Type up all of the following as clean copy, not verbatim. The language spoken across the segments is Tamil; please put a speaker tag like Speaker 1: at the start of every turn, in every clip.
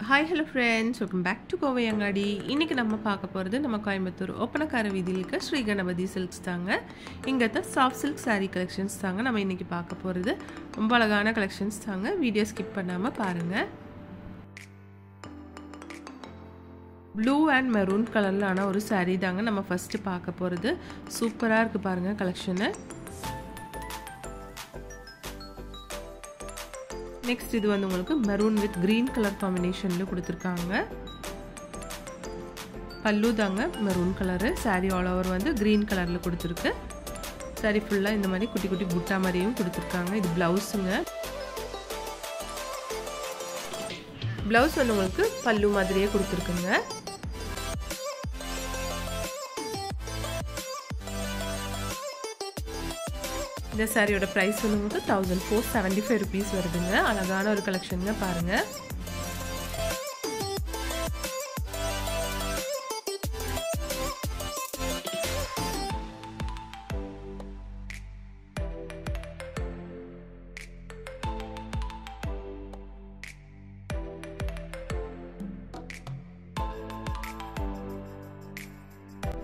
Speaker 1: Hi, hello friends. Welcome back to Kovai Angadi. இன்னைக்கு நம்ம பார்க்க போறது நம்ம கோயம்புத்தூர் ஒப்பனக்கார வீதியில இருக்க ஸ்ரீ கணபதி சில்க்ஸ் தாங்க. இங்க தான் சாஃப்ட் சில்க் saree collections தாங்க நம்ம இன்னைக்கு பார்க்க போறது. ரொம்ப அழகான collections தாங்க. வீடியோ ஸ்கிப் பண்ணாம பாருங்க. ப்ளூ அண்ட் மெரூன் கலர்ல ஆன ஒரு saree தாங்க நம்ம ஃபர்ஸ்ட் பார்க்க போறது. சூப்பரா இருக்கு பாருங்க கலெக்ஷன். நெக்ஸ்ட் இது வந்து உங்களுக்கு மெரூன் வித் green கலர் காம்பினேஷன்ல கொடுத்திருக்காங்க. பல்லு தாங்க maroon colour, saree all over வந்து green கலர்ல கொடுத்திருக்கு. saree ஃபுல்லா இந்த மாதிரி குட்டி குட்டி புட்டா மாதிரியும் கொடுத்திருக்காங்க. இது ப்ளவுஸ்ங்க. ப்ளவுஸ் வந்து உங்களுக்கு பல்லு மாதிரியே கொடுத்திருக்குங்க. இந்த சாரியோட பிரைஸ் வந்து உங்களுக்கு 1475 rupees வருதுங்க. அழகான ஒரு கலெக்ஷன்ங்க பாருங்க.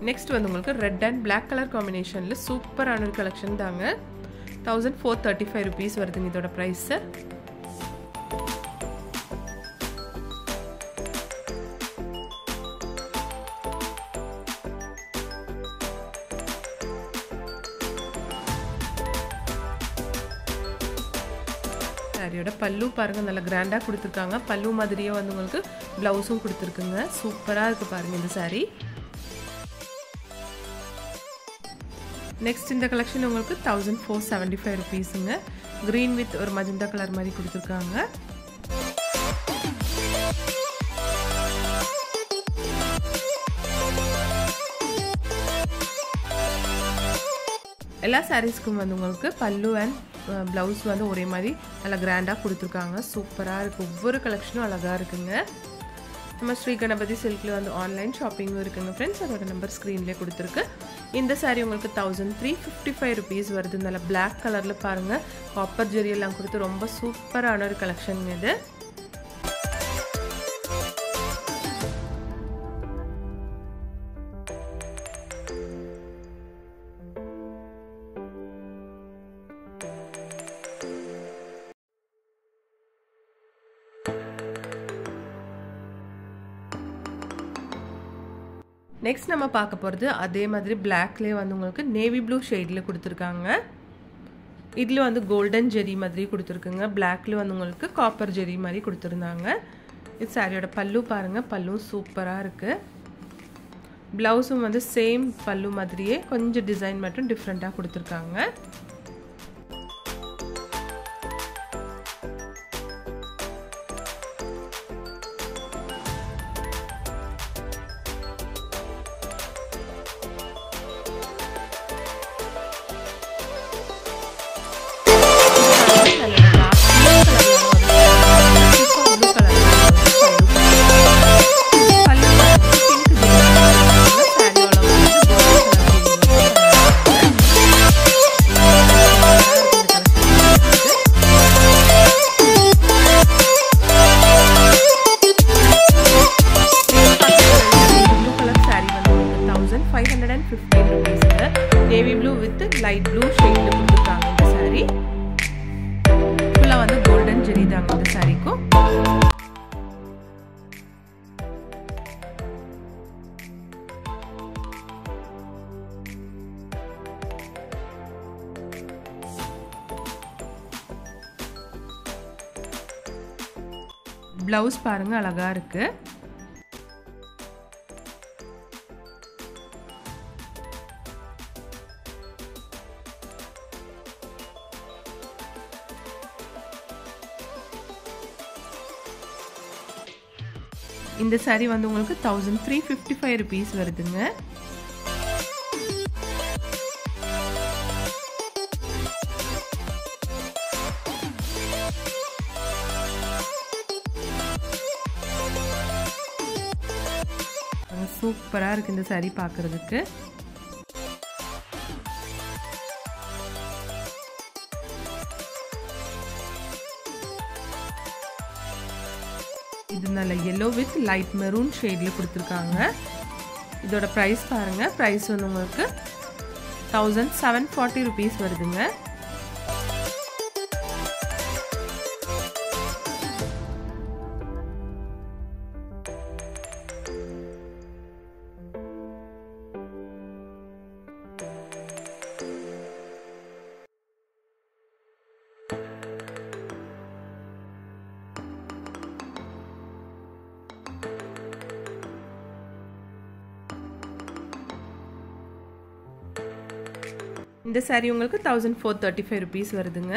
Speaker 1: நெக்ஸ்ட் வந்து உங்களுக்கு ரெட் அண்ட் Black கலர் காம்பினேஷன்ல சூப்பரான ஒரு கலெக்ஷன் தாங்க. 1435 rupees வருதுங்க இதோட பிரைஸ். சாரியோட பல்லு பாருங்க, நல்ல கிராண்டா கொடுத்திருக்காங்க. பல்லு மாதிரியே வந்து உங்களுக்கு பிளவுஸும் கொடுத்திருக்குங்க. சூப்பரா இருக்கு பாருங்க இந்த சாரி. நெக்ஸ்ட் இந்த கலெக்ஷன் உங்களுக்கு 1475 rupeesங்க. green with ஒரு மஜந்தா கலர் மாதிரி கொடுத்திருக்காங்க. எல்லா சாரீஸ்க்கும் வந்து உங்களுக்கு பல்லு அண்ட் பிளவுஸ் வந்து ஒரே மாதிரி நல்லா கிராண்டா கொடுத்திருக்காங்க. சூப்பரா இருக்கு. ஒவ்வொரு கலெக்ஷனும் அழகா இருக்குங்க. நம்ம ஸ்ரீ கணபதி சில்க்ல வந்து ஆன்லைன் ஷாப்பிங்கும் இருக்குங்க ஃப்ரெண்ட்ஸ். அதோட நம்பர் ஸ்க்ரீன்லேயே கொடுத்துருக்கு. இந்த சாரீ உங்களுக்கு 1355 rupees வருது. நல்ல Black கலர்ல பாருங்க, காப்பர் ஜெரி எல்லாம் கொடுத்து ரொம்ப சூப்பரான ஒரு கலெக்ஷன் இது. நெக்ஸ்ட் நம்ம பார்க்க போகிறது அதே மாதிரி பிளாக்லேயே வந்து உங்களுக்கு நேவி ப்ளூ ஷேடில் கொடுத்துருக்காங்க. இதில் வந்து கோல்டன் ஜெரி மாதிரி கொடுத்துருக்குங்க. பிளாக்ல வந்து உங்களுக்கு காப்பர் ஜெரி மாதிரி கொடுத்துருந்தாங்க. இது சாரியோட பல்லு பாருங்கள், பல்லும் சூப்பராக இருக்குது. ப்ளவுஸும் வந்து சேம் பல்லு மாதிரியே கொஞ்சம் டிசைன் மட்டும் டிஃப்ரெண்ட்டாக கொடுத்துருக்காங்க. Navy blue with light blue ஷேட்ல கொடுத்துருக்காங்க. இந்த சாரி ஃபுல்லா வந்து கோல்டன் ஜெரி தாங்க இந்த சாரிக்கும். பிளவுஸ் பாருங்க அழகா இருக்கு. இந்த சாரி வந்து உங்களுக்கு 1355 rupees வருதுங்க. சூப்பரா இருக்கு இந்த சாரி பார்க்கிறதுக்கு.
Speaker 2: இது
Speaker 1: நல்ல yellow with light maroon ஷேட்ல கொடுத்திருக்காங்க. இதோட பிரைஸ் பாருங்க. பிரைஸ் வந்து உங்களுக்கு 1740 rupees வருதுங்க. இந்த saree உங்களுக்கு 1435 rupees வருதுங்க.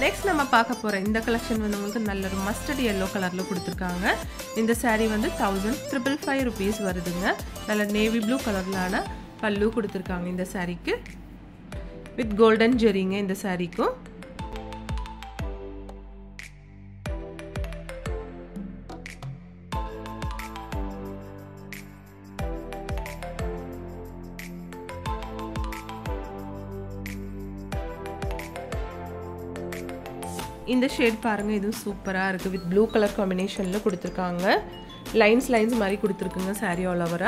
Speaker 1: நெக்ஸ்ட் நம்ம பார்க்க போற இந்த கலெக்ஷன் வந்து உங்களுக்கு நல்ல ஒரு மஸ்டர்ட் yellow கலர்ல கொடுத்திருக்காங்க. இந்த saree வந்து 1555 rupees வருதுங்க. நல்ல நேவி ப்ளூ கலர்லான பல்லு கொடுத்திருக்காங்க இந்த சாரிக்கு. வித் கோல்டன் ஜெரிங்க இந்த சாரிக்கு. இந்த ஷேட் பாருங்க, இது சூப்பரா இருக்கு. வித் ப்ளூ கலர் காம்பினேஷன்ல கொடுத்திருக்காங்க. லைன்ஸ் மாதிரி கொடுத்திருக்குங்க saree all over.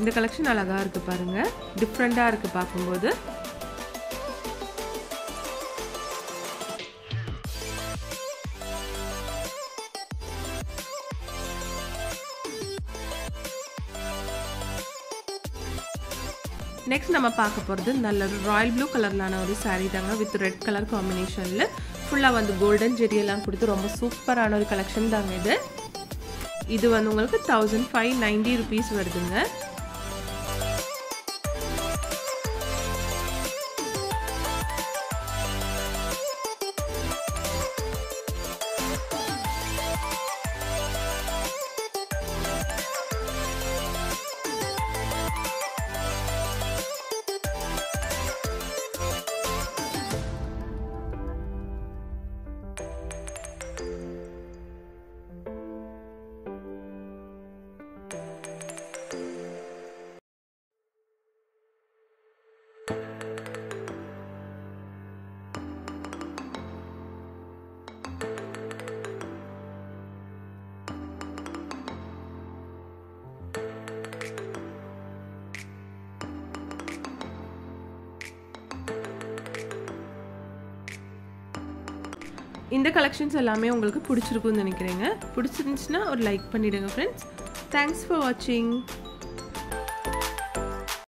Speaker 1: இந்த கலெக்ஷன் அழகா இருக்கு பாருங்க. டிஃபரண்டா இருக்கு பாக்கும்போது. நெக்ஸ்ட் நம்ம பார்க்க போறது நல்ல ராயல் ப்ளூ கலர்லான ஒரு saree தாங்க. வித் ரெட் கலர் காம்பினேஷன்ல ஃபுல்லா வந்து கோல்டன் ஜெரி எல்லாம் கொடுத்து ரொம்ப சூப்பரான ஒரு கலெக்ஷன் தாங்க இது. இது வந்து உங்களுக்கு 1590 rupees வருதுங்க. இந்த கலெக்ஷன்ஸ் எல்லாமே உங்களுக்கு பிடிச்சிருக்கும்னு நினைக்கிறேங்க. பிடிச்சிருந்துச்சுன்னா ஒரு லைக் பண்ணிடுங்க ஃப்ரெண்ட்ஸ். தேங்க்ஸ் ஃபார் வாட்சிங்.